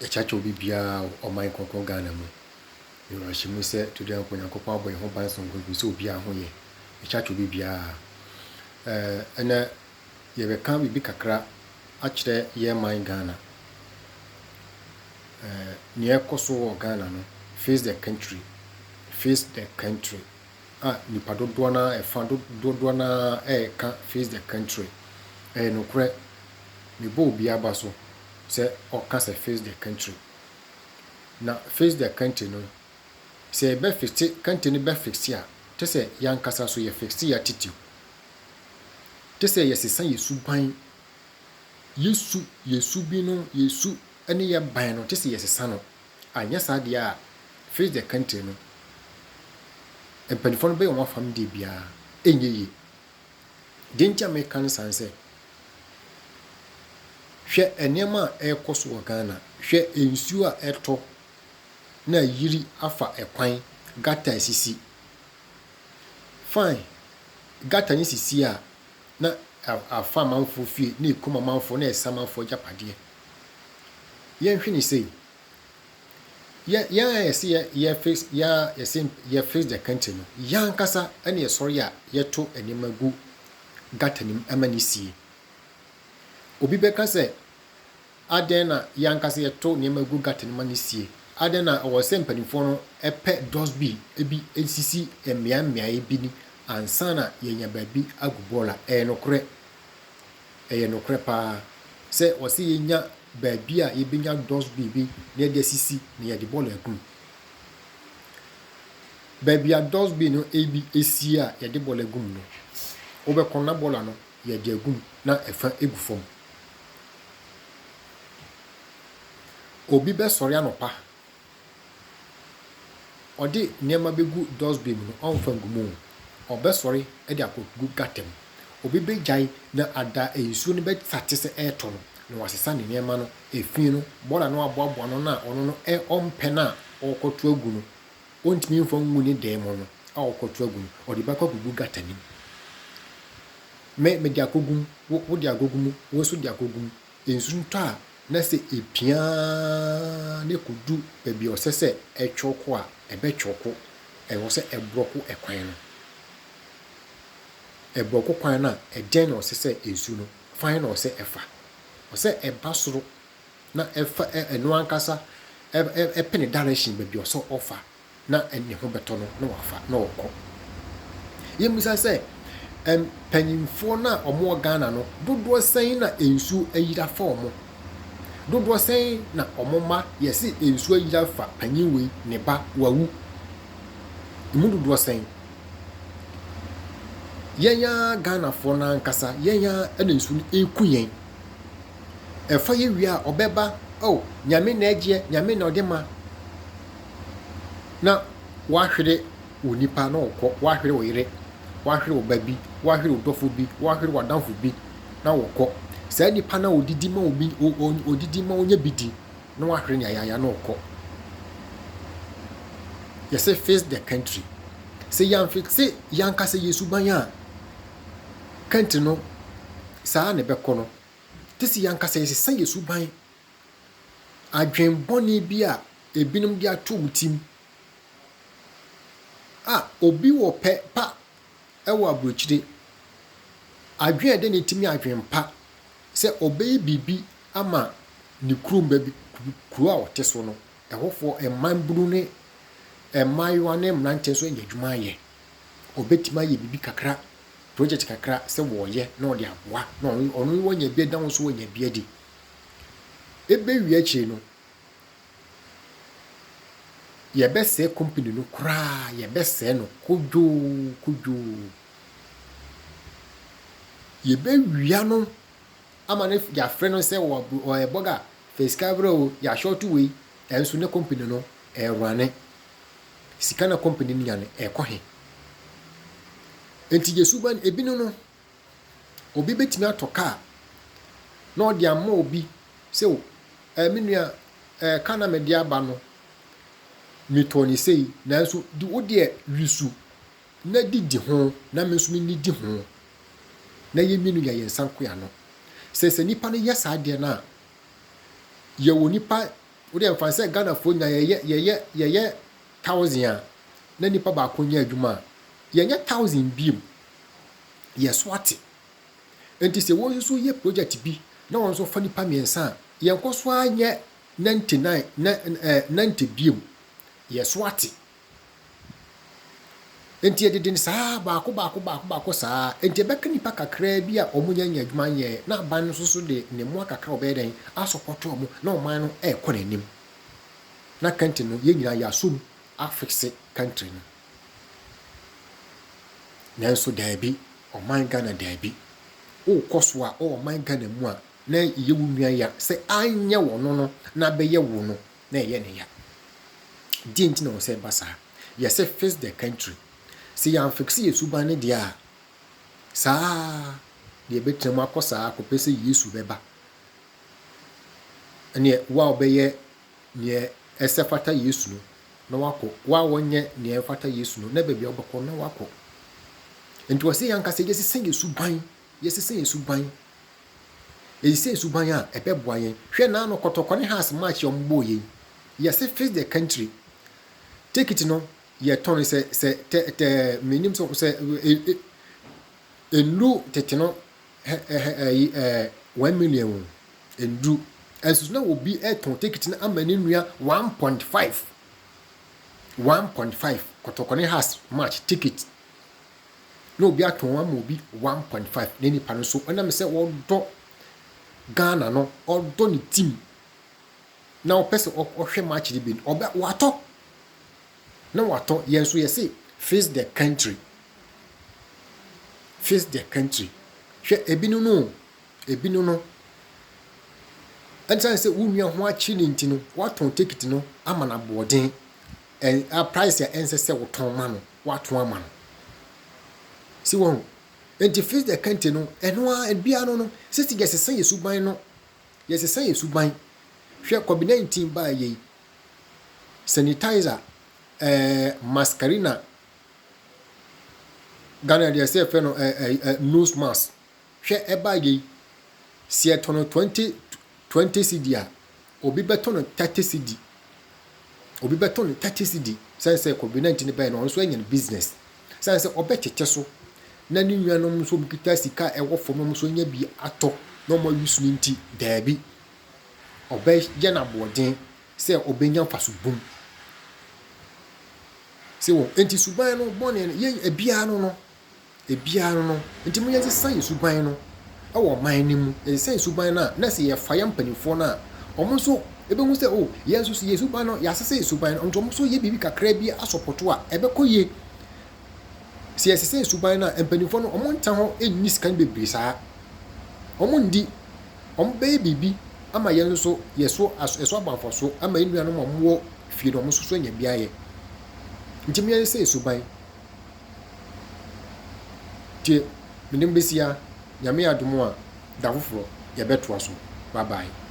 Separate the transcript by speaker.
Speaker 1: e chacha obi bia o man konkon Ghana mu you know she mu say today ko Nyankopon aboy ho ban so ngo so obi a ho ye e chacha obi bia ena ye be kan bi kakra a kire ye man Ghana ne ekoso wo Ghana no face the country nipa dodo na e fa dodo na e ka face the country no kure me bo obi aba so say o ka say face the country na face the country no say be fix country ni be fix ya te say yan kasa so ye fix ya titi te say yesisan yesu ban yesu bi no yesu ene ye ban no te say yesisan no anya sa dia a face the country no empanifo no be o mafam de bia enye yi dentia me kan sanse hwe enema ekoso wo Ghana hwe ensuo a eto na yiri afa ekwan gata sisi fine gata ni sisi a na afa manfo fie na ekoma manfo na esamanfo japade yen hwe ni sei ya face the country no yan kasa ene yesori a yeto enema gu gata nim amani sie obi beka se aden na yan kasa yeto enema gu gata nim amani sie aden na o se mpanifo no epe dosbi ebi esisi emia ebi ni ansana yenya babi agubola nokre nokre pa se o se yenya babi a yebenya dosbi bi na de sisi na ye de bola agum babi a dosbi no ebi esi a ye de bola agum no obekona bola no ye de agum na efa egufom obi be sori anopa odi niema begu dosbi no onfa ngumu obesori e de akogu gatem obi be jai na ada ensuo ne be tatese eto no na wasesa ne niema no efin no bola no aboabo no na ono no ompe na okoto agu no ontimi mfa ngu ni dem no a okoto agu no odi ba kogu gatani me de akogum wo de agogum wo so de akogum ensu nto a na se epia ne kodu baby osese etwoko a ebe twoko wo se ebroko ekwan no ebroko kwan na eden no osese ensu no fan no se efa ose ebasoro na efa eno ankasa epene direction baby oso offer na ene ho beto no na wafa na okọ yemisa se panyimfo na omo Ghana no dodo sen na ensu ayira fa omo dodo sen na omo ma yesi ensu ayira fa panyinwe ne ba wawu imu dodo sen yenya Ghana fo na ankasa yenya ene ensu ekuyen efa ye wi a obeba nyame na agye nyame na odema na wahwere onipa na okọ wahwere oyire wahwere obabi wahwere odofo bi wahwere wadanfo bi na okọ sa nipa na odidi ma obi odidi ma onye bidi na wahwere nya ya na okọ yese face the country say yan fixe yan kase yesu banya country no sa na bekọ no tisi yan kase yese yesu ban adwen boni bi a ebinom dia to utim obi wo pe pa ewo abrochire adwen de ne timi adwen pa se obey bibi ama ni krum baby kru a oteso no ehofo eman buru ne emayo ne mnante so enjadwuma ye obetima ye bibi kakra project kakra se wo ye na ode aboa na onu wonya bi dan so wonya bi adi ebe wi achi no ye be se company no kra ye be se no kujo ye be wia no ama ne ya frɛ no sɛ wo eboga face camera o ya short way enso ne company no run sika na company ni ane ekɔhe enti Yesu ban ebinu no obi betimi atoka na odi amma obi sɛ o menua kana me dia ba no mitoni sei na nso di wode wisu na didi ho na menso mi di ho na yeminu ya yensan ko ya no sese nipa no yesa de na ye wo nipa wo de mfa sɛ Ghana fo nya ye 1000 a na nipa ba ko nya adwuma ye nya 1000 biem ye so ate enti se wo so ye project bi na won so fa nipa miensa ye nko so anya 99 90 biem ye so ate enti ededin saa baako saa enti beka nipa kakra bi a omunya nya adwuma ye na ban no so de ne mu kakra obeden asopoto omo na oman no ekɔ nanim na country no ye nyina ya som afixe country no nanso daabi oman Ghana daabi o koso a o oman Ghana mu a na ye wunua ya se anya wono no na beye wo no na ye ne ya di nti na wo se basa ye se face the country si yan fixe Yesu ban ne dia saa de betrem akosa akopese Yesu beba ene wa obeye ne esefata Yesu no na wako wa wonye ne efata Yesu no na bebi obako na wako enti wose yan kase Yesu sen Yesu ban Yesu ban a ebeboa yen hwe na no kotokone has match ombo yen yesi face the country take it no ye ton se te minim so se endu tete no 1 million endu enso na obi eton take it na amani nua 1.5 kotokone has match ticket no obi aton wa mo bi 1.5 neni pa no so na me se wodo Ghana no odo ni team na opese ohwe match di bin oba wato na wato yenso yesi face the country hwe ebinu no entan se wunua ho achi ni ntino waton ticket no ama na boarding a price ya ense se woton ma no waton ama no si won enti face the country no eno a bia no sisi gesese Yesu ban no yesese Yesu ban hwe COVID-19 ba ye sanitizer mascarina Ghana de se fe no nose mask hwe eba ye si etono 20 cedi a obi beto no 30 cedi sense COVID-19 ba no so enye business sense obetete so na ni nuanom so bikita sika ewo fom so nya bi ato no mo yusu nti daabi obe je na boden se obenya faso bum se wo enti suban no bone ye ebia no enti mo ye san ye suban no awo man ni mu ye san suban na se ye fa ya mpanifo na omo so ebe hu se o ye so ye suban no ya sese suban no nto mo so ye bibi kakra bi asopoto a ebe koye si yesese suban na empanifo no omo ntan ho enni skan bebre saa omo ndi omo be bibi ama yen so yeso eso abanfo so ama enua no mo fie no omo so nya bia ye ntimi yesese suban tie minim besia nyame adomo a da foforo ye beto aso bye bye.